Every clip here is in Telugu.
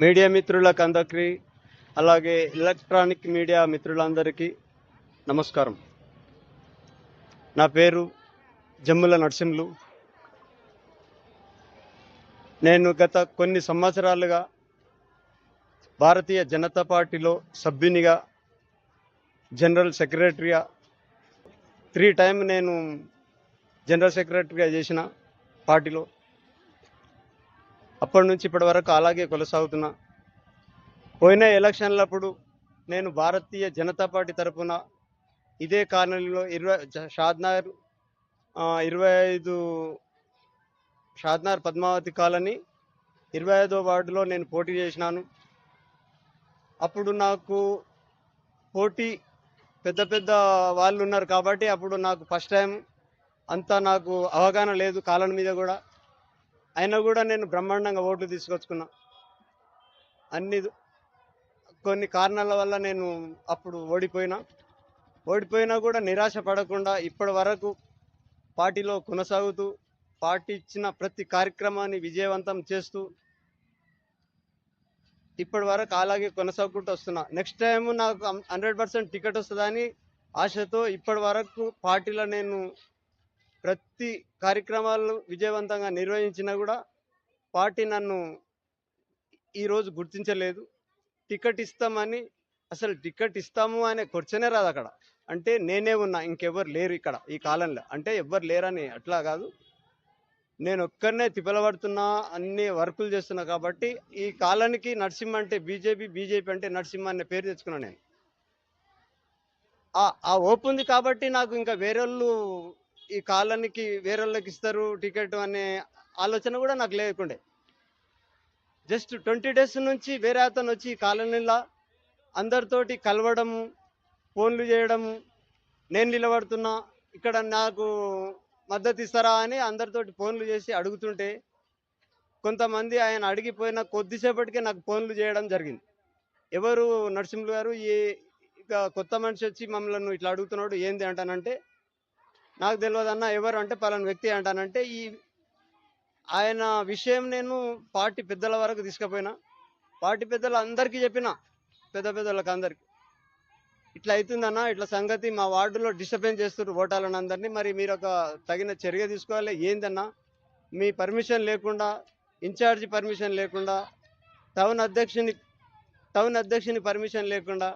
మీడియా మిత్రులకు అందరికీ, అలాగే ఎలక్ట్రానిక్ మీడియా మిత్రులందరికీ నమస్కారం. నా పేరు జమ్ముల నరసింహులు. నేను గత కొన్ని సంవత్సరాలుగా భారతీయ జనతా పార్టీలో సభ్యునిగా, జనరల్ సెక్రటరీగా 3 టైమ్ నేను జనరల్ సెక్రటరీగా చేసిన పార్టీలో. అప్పటి నుంచి ఇప్పటి వరకు అలాగే కొనసాగుతున్నా. పోయిన ఎలక్షన్లప్పుడు నేను భారతీయ జనతా పార్టీ తరఫున ఇదే కాలనీలో షాద్నగర్ 25 షాద్నగర్ పద్మావతి కాలనీ 25వ వార్డులో నేను పోటీ చేసినాను. అప్పుడు నాకు పోటీ పెద్ద పెద్ద వాళ్ళు ఉన్నారు కాబట్టి అప్పుడు నాకు ఫస్ట్ టైం అంతా నాకు అవగాహన లేదు కాలనీ మీద కూడా. అయినా కూడా నేను బ్రహ్మాండంగా ఓట్లు తీసుకొచ్చుకున్నా. కొన్ని కారణాల వల్ల నేను అప్పుడు ఓడిపోయినా కూడా నిరాశ పడకుండా ఇప్పటి వరకు పార్టీలో కొనసాగుతూ, పార్టీ ఇచ్చిన ప్రతి కార్యక్రమాన్ని విజయవంతం చేస్తూ ఇప్పటి వరకు అలాగే కొనసాగుకుంటూ వస్తున్నా. నెక్స్ట్ టైం నాకు 100% టికెట్ వస్తుందని ఆశతో ఇప్పటి వరకు పార్టీలో నేను ప్రతి కార్యక్రమాలను విజయవంతంగా నిర్వహించినా కూడా పార్టీ నన్ను ఈరోజు గుర్తించలేదు. టికెట్ ఇస్తామని, అసలు టికెట్ ఇస్తాము అనే క్వశ్చనే రాదు అక్కడ. అంటే నేనే ఉన్నా, ఇంకెవ్వరు లేరు ఇక్కడ ఈ కాలంలో. అంటే ఎవ్వరు లేరని అట్లా కాదు, నేను ఒక్కరినే తిప్పలబడుతున్నా, అన్ని వర్కులు చేస్తున్నా కాబట్టి ఈ కాలానికి నరసింహ అంటే బీజేపీ అంటే నరసింహ అనే పేరు తెచ్చుకున్నాను నేను. ఆ ఓపు ఉంది కాబట్టి నాకు ఇంకా వేరేళ్ళు ఈ కాలానికి వేరేళ్ళకి ఇస్తారు టికెట్ అనే ఆలోచన కూడా నాకు లేకుండే. జస్ట్ 20 డేస్ నుంచి వేరే అతను వచ్చి ఈ కాలనీలో అందరితోటి కలవడము, ఫోన్లు చేయడము, నేను నిలబడుతున్నా ఇక్కడ నాకు మద్దతు ఇస్తారా అని అందరితోటి ఫోన్లు చేసి అడుగుతుంటే కొంతమంది ఆయన అడిగిపోయిన కొద్దిసేపటికే నాకు ఫోన్లు చేయడం జరిగింది. ఎవరు నరసింహులు గారు, ఇక కొత్త మనిషి వచ్చి మమ్మల్ని ఇట్లా అడుగుతున్నాడు ఏంది అంటానంటే, నాకు తెలియదన్నా ఎవరు అంటే పలానా వ్యక్తి అంటానంటే, ఆయన విషయం నేను పార్టీ పెద్దల వరకు తీసుకుపోయినా. పార్టీ పెద్దలు అందరికీ చెప్పిన, పెద్దలకు అందరికీ ఇట్లా అవుతుందన్నా, ఇట్లా సంగతి మా వార్డులో డిస్టర్బెన్స్ చేస్తున్నారు ఓటాలను అందరినీ, మరి మీరు ఒక తగిన చర్య తీసుకోవాలి. ఏందన్నా మీ పర్మిషన్ లేకుండా, ఇన్ఛార్జి పర్మిషన్ లేకుండా, టౌన్ అధ్యక్షుని పర్మిషన్ లేకుండా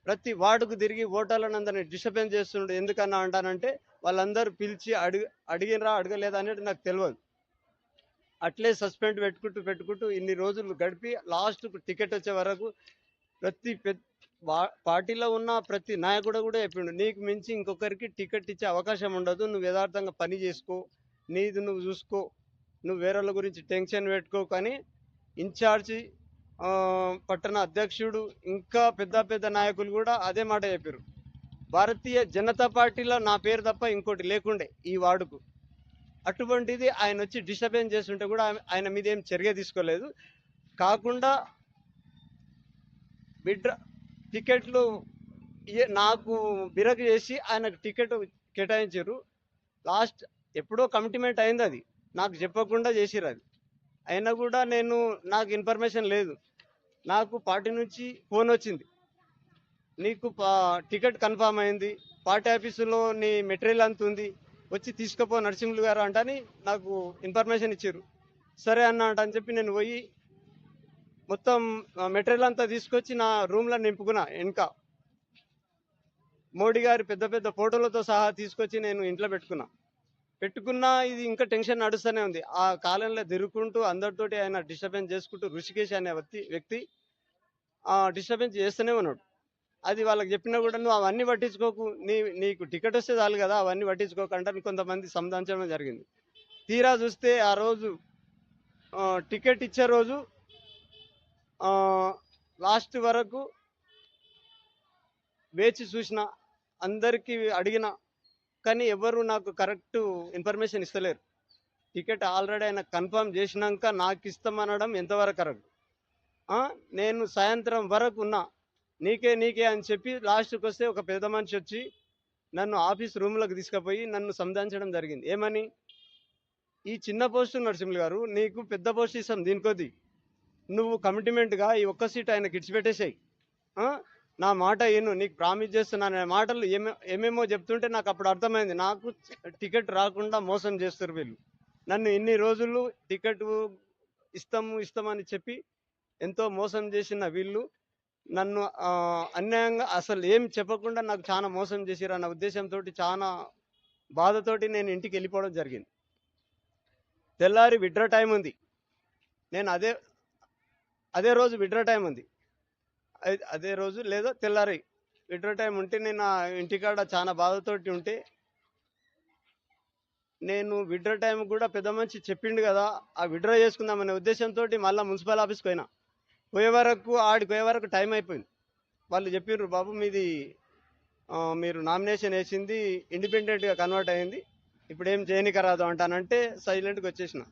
ప్రతి వార్డుకు తిరిగి ఓటాలను అందరినీ డిస్టర్బెన్స్ చేస్తుండే. ఎందుకన్నా అంటానంటే వాళ్ళందరూ పిలిచి అడిగినరా అడగలేదా అనేది నాకు తెలియదు. అట్లే సస్పెండ్ పెట్టుకుంటూ ఇన్ని రోజులు గడిపి లాస్ట్కు టికెట్ వచ్చే వరకు ప్రతి పార్టీలో ఉన్న ప్రతి నాయకుడు కూడా చెప్పిండు, నీకు మించి ఇంకొకరికి టికెట్ ఇచ్చే అవకాశం ఉండదు, నువ్వు యథార్థంగా పని చేసుకో, నీది నువ్వు చూసుకో, నువ్వు వేరేళ్ళ గురించి టెన్షన్ పెట్టుకో. కానీ ఇన్ఛార్జి, పట్టణ అధ్యక్షుడు, ఇంకా పెద్ద నాయకులు కూడా అదే మాట చెప్పారు. భారతీయ జనతా పార్టీలో నా పేరు తప్ప ఇంకోటి లేకుండే ఈ వార్డుకు. అటువంటిది ఆయన వచ్చి డిస్టర్బెన్స్ చేస్తుంటే కూడా ఆయన మీద ఏం చర్య తీసుకోలేదు. కాకుండా టికెట్లు నాకు బిరకు చేసి ఆయనకు టికెట్ కేటాయించారు. లాస్ట్ ఎప్పుడో కమిట్మెంట్ అయింది, అది నాకు చెప్పకుండా చేసిరు. అది అయినా కూడా నాకు ఇన్ఫర్మేషన్ లేదు. నాకు పార్టీ నుంచి ఫోన్ వచ్చింది, నీకు టికెట్ కన్ఫామ్ అయింది, పార్టీ ఆఫీసులో నీ మెటీరియల్ అంత ఉంది, వచ్చి తీసుకుపో నరసింహులు గారు అంటని నాకు ఇన్ఫర్మేషన్ ఇచ్చారు. సరే అన్న అని చెప్పి నేను పోయి మొత్తం మెటీరియల్ అంతా తీసుకొచ్చి నా రూమ్లో నింపుకున్నా. ఇంకా మోడీ గారి పెద్ద ఫోటోలతో సహా తీసుకొచ్చి నేను ఇంట్లో పెట్టుకున్నా. ఇది ఇంకా టెన్షన్ నడుస్తూనే ఉంది. ఆ కాలంలో తిరుగుకుంటూ అందరితోటి ఆయన డిస్టర్బెన్స్ చేసుకుంటూ ఋషికేష్ అనే వ్యక్తి డిస్టర్బెన్స్ చేస్తూనే ఉన్నాడు. అది వాళ్ళకి చెప్పినా కూడా నువ్వు అవన్నీ పట్టించుకోకు, నీకు టికెట్ వస్తే చాలు కదా, అవన్నీ పట్టించుకోకంటే కొంతమంది సంధానించడం జరిగింది. తీరా చూస్తే ఆ రోజు టికెట్ ఇచ్చే రోజు లాస్ట్ వరకు వేచి చూసిన, అందరికీ అడిగిన, కానీ ఎవరు నాకు కరెక్ట్ ఇన్ఫర్మేషన్ ఇస్తలేరు. టికెట్ ఆల్రెడీ ఆయన కన్ఫర్మ్ చేసినాక నాకు ఇస్తామనడం ఎంతవరకు కరెక్ట్? నేను సాయంత్రం వరకు ఉన్నా, నీకే అని చెప్పి లాస్ట్కి వస్తే ఒక పెద్ద మనిషి వచ్చి నన్ను ఆఫీస్ రూమ్లోకి తీసుకుపోయి నన్ను సంధానించడం జరిగింది. ఏమని, ఈ చిన్న పోస్టు నరసింహులు గారు, నీకు పెద్ద పోస్ట్ ఇస్తాం దీనికొద్ది, నువ్వు కమిట్మెంట్గా ఈ ఒక్క సీట్ ఆయనకి ఇడిచిపెట్టేసాయి. నా మాట విను, నీకు ప్రామిస్ చేస్తున్నాను అనే మాటలు ఏమేమో చెప్తుంటే నాకు అప్పుడు అర్థమైంది, నాకు టికెట్ రాకుండా మోసం చేస్తారు వీళ్ళు. నన్ను ఇన్ని రోజులు టికెట్ ఇస్తామని చెప్పి ఎంతో మోసం చేసిన వీళ్ళు నన్ను అన్యాయంగా అసలు ఏం చెప్పకుండా నాకు చాలా మోసం చేసిరు అన్న ఉద్దేశంతో చాలా బాధతోటి నేను ఇంటికి వెళ్ళిపోవడం జరిగింది. తెల్లారి విడ్రా టైం ఉంది. నేను అదే రోజు విడ్రా టైం ఉంది. అదే రోజు లేదా తెల్లారి విడ్రా టైం ఉంటే నేను ఆ ఇంటికాడ చాలా బాధతోటి ఉంటే, నేను విడ్రా టైం కూడా పెద్ద మనిషి చెప్పిండు కదా, ఆ విడ్రా చేసుకుందామనే ఉద్దేశంతో మళ్ళీ మున్సిపల్ ఆఫీస్కి ఆడికి పోయే వరకు టైం అయిపోయింది. వాళ్ళు చెప్పిర్రు, బాబు మీది మీరు నామినేషన్ వేసింది ఇండిపెండెంట్గా కన్వర్ట్ అయింది, ఇప్పుడు ఏం చేయనిక రాదు అంటానంటే సైలెంట్గా వచ్చేసిన.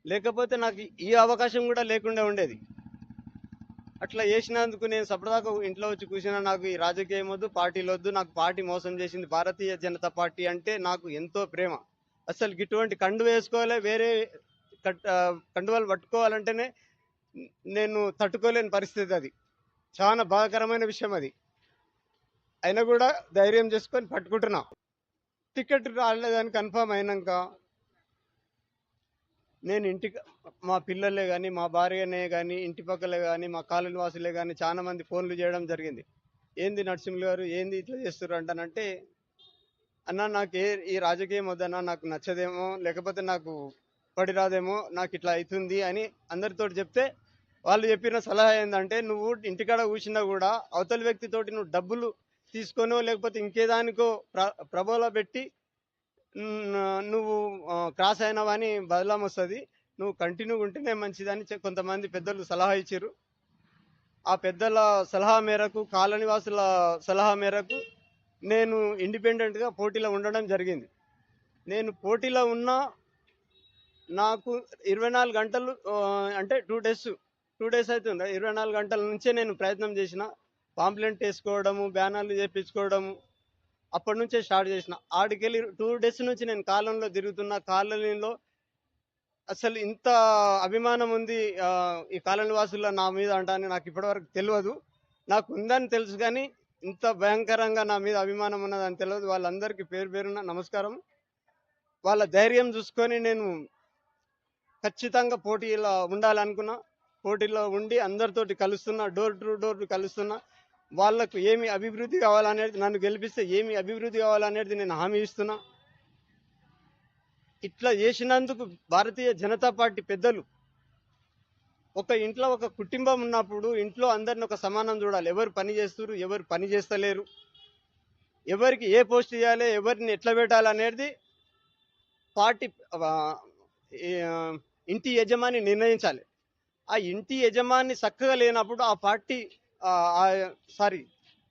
లేకపోతే నాకు ఈ అవకాశం కూడా లేకుండా ఉండేది. అట్లా చేసినందుకు నేను సపదాకా ఇంట్లో వచ్చి కూర్చున్నా. నాకు ఈ రాజకీయం వద్దు, పార్టీలు వద్దు, నాకు పార్టీ మోసం చేసింది. భారతీయ జనతా పార్టీ అంటే నాకు ఎంతో ప్రేమ. అసలు ఇటువంటి కండు వేసుకోవాలి, వేరే కండువాలు పట్టుకోవాలంటేనే నేను తట్టుకోలేని పరిస్థితి. అది చాలా బాధాకరమైన విషయం. అది అయినా కూడా ధైర్యం చేసుకొని పట్టుకుంటున్నా. టికెట్ రాలేదని కన్ఫర్మ్ అయినాక నేను ఇంటికి మా పిల్లలే కానీ, మా భార్యనే కానీ, ఇంటి పక్కలే కానీ, మా కాలనీ వాసులే కానీ చాలా మంది ఫోన్లు చేయడం జరిగింది. ఏంది నరసింహులు గారు, ఏంది ఇట్లా చేస్తారు అంటానంటే, అన్న నాకు ఈ రాజకీయం వద్దన్నా, నాకు నచ్చదేమో, లేకపోతే నాకు పడిరాదేమో, నాకు ఇట్లా అవుతుంది అని అందరితో చెప్తే వాళ్ళు చెప్పిన సలహా ఏంటంటే, నువ్వు ఇంటికాడ కూర్చున్నా కూడా అవతలి వ్యక్తితోటి నువ్వు డబ్బులు తీసుకొనో లేకపోతే ఇంకేదానికో ప్రబోలా పెట్టి నువ్వు క్రాస్ అయినావని బదలాం వస్తుంది, నువ్వు కంటిన్యూగా ఉంటేనే మంచిదని కొంతమంది పెద్దలు సలహా ఇచ్చారు. ఆ పెద్దల సలహా మేరకు, కాలనీవాసుల సలహా మేరకు నేను ఇండిపెండెంట్గా పోటీలో ఉండడం జరిగింది. నేను పోటీలో ఉన్నా నాకు 24 గంటలు అంటే 2 డేస్ అవుతుంది. 24 గంటల నుంచే నేను ప్రయత్నం చేసిన, పాంప్లెంట్ వేసుకోవడము, బ్యానర్లు చేయించుకోవడము అప్పటి నుంచే స్టార్ట్ చేసిన. ఆడికెళ్ళి 2 డేస్ నుంచి నేను కాలనీలో తిరుగుతున్న. కాలనీలో అసలు ఇంత అభిమానం ఉంది ఈ కాలనీ వాసుల్లో నా మీద అంటాను నాకు ఇప్పటివరకు తెలియదు. నాకు ఉందని తెలుసు కానీ ఇంత భయంకరంగా నా మీద అభిమానం ఉన్నదని తెలియదు. వాళ్ళందరికీ పేరు పేరున నమస్కారం. వాళ్ళ ధైర్యం చూసుకొని నేను ఖచ్చితంగా పోటీలో ఉండాలనుకున్నా. పోటీలో ఉండి అందరితోటి కలుస్తున్నా, డోర్ టు డోర్ కలుస్తున్నా. వాళ్లకు ఏమి అభివృద్ధి కావాలనేది, నన్ను గెలిపిస్తే ఏమి అభివృద్ధి కావాలనేది నేను హామీ ఇస్తున్నా. ఇట్లా చేసినందుకు భారతీయ జనతా పార్టీ పెద్దలు, ఒక ఇంట్లో ఒక కుటుంబం ఉన్నప్పుడు ఇంట్లో అందరిని ఒక సమానం చూడాలి. ఎవరు పని చేస్తున్నారు, ఎవరు పని చేస్తలేరు, ఎవరికి ఏ పోస్ట్ ఇవ్వాలి, ఎవరిని ఎట్లా పెట్టాలనేది పార్టీ ఇంటి యజమాని నిర్ణయించాలి. ఆ ఇంటి యజమాని చక్కగా లేనప్పుడు ఆ పార్టీ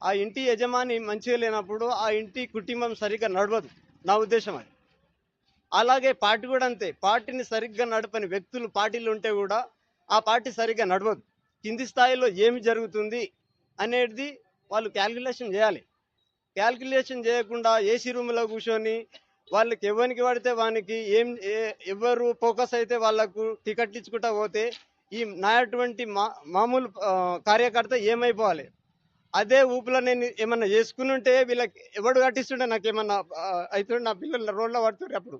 ఆ ఇంటి యజమాని మంచిగా లేనప్పుడు ఆ ఇంటి కుటుంబం సరిగ్గా నడవదు. నా ఉద్దేశం అది. అలాగే పార్టీ కూడా అంతే. పార్టీని సరిగ్గా నడపని వ్యక్తులు పార్టీలు ఉంటే కూడా ఆ పార్టీ సరిగ్గా నడవదు. కింది స్థాయిలో ఏమి జరుగుతుంది అనేది వాళ్ళు క్యాల్కులేషన్ చేయాలి. క్యాల్కులేషన్ చేయకుండా ఏసీ రూమ్లో కూర్చొని వాళ్ళకి ఎవరికి పడితే వానికి ఎవరు ఫోకస్ అయితే వాళ్ళకు టికెట్ ఇచ్చుకుంటా పోతే ఈ నాటువంటి మామూలు కార్యకర్త ఏమైపోవాలి. అదే ఊపులో నేను ఏమన్నా చేసుకుని ఉంటే వీళ్ళకి ఎవడు కట్టిస్తుండే, నాకు ఏమన్నా అవుతుండే, నా పిల్లలు రోడ్లో పడుతుండే. అప్పుడు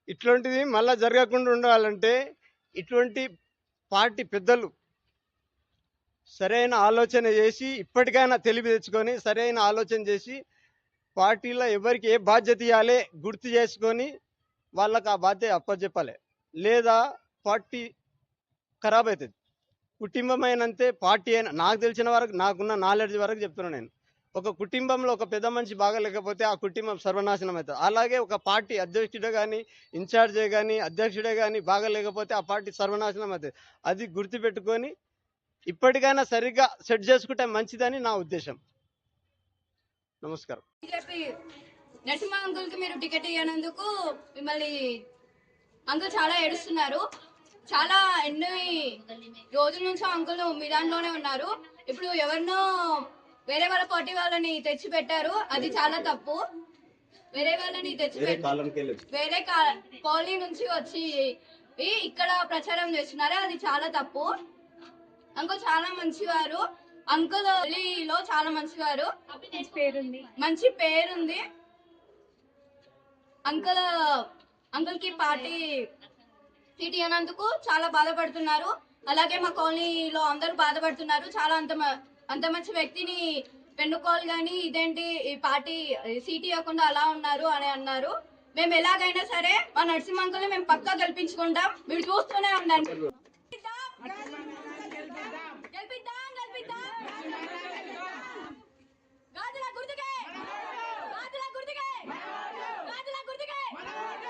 ఇట్లాంటిది మళ్ళీ జరగకుండా ఉండాలంటే ఇటువంటి పార్టీ పెద్దలు సరైన ఆలోచన చేసి, ఇప్పటికైనా తెలివి తెచ్చుకొని సరైన ఆలోచన చేసి పార్టీలో ఎవరికి ఏ బాధ్యత ఇవ్వాలి గుర్తు చేసుకొని వాళ్ళకి ఆ బాధ్యత అప్పచెప్పాలి. లేదా పార్టీ ఖరాబ్ అవుతుంది. కుటుంబం అయినంతే పార్టీ అయినా. నాకు తెలిసిన వరకు, నాకున్న నాలెడ్జ్ వరకు చెప్తున్నాను నేను. ఒక కుటుంబంలో ఒక పెద్ద మనిషి బాగలేకపోతే ఆ కుటుంబం సర్వనాశనం అవుతుంది. అలాగే ఒక పార్టీ అధ్యక్షుడే కానీ, ఇన్ఛార్జే కానీ, అధ్యక్షుడే కానీ బాగలేకపోతే ఆ పార్టీ సర్వనాశనం అవుతుంది. అది గుర్తుపెట్టుకొని ఇప్పటికైనా సరిగ్గా సెట్ చేసుకుంటే మంచిదని నా ఉద్దేశం. నమస్కారం. నరసింహ అంకుల్ కి మీరు టికెట్ ఇవ్వనందుకు మిమ్మల్ని అంకుల్ చాలా ఏడుస్తున్నారు. చాలా ఎన్ని రోజుల నుంచో అంకుల్ మీ దాంట్లోనే ఉన్నారు. ఇప్పుడు ఎవరినో వేరే వాళ్ళ పార్టీ వాళ్ళని తెచ్చి పెట్టారు, అది చాలా తప్పు. వేరే వాళ్ళని తెచ్చి వేరే కాలనీ నుంచి వచ్చి ఇక్కడ ప్రచారం చేస్తున్నారు, అది చాలా తప్పు. అంకుల్ చాలా మంచివారు, అంకుల్ లో చాలా మంచివారు, మంచి పేరుంది. అంకుల్ కి పార్టీ సీటీ అన్నందుకు చాలా బాధపడుతున్నారు. అలాగే మా కాలనీలో అందరూ బాధపడుతున్నారు. చాలా అంత మంచి వ్యక్తిని పెన్నుకోవాలి కానీ ఇదేంటి ఈ పార్టీ సీటీ ఇవ్వకుండా అలా ఉన్నారు అని అన్నారు. మేము ఎలాగైనా సరే మా నరసింహ అంకుల్ని మేము పక్కా గెలిపించుకుంటాం. మీరు చూస్తూనే ఉండండి.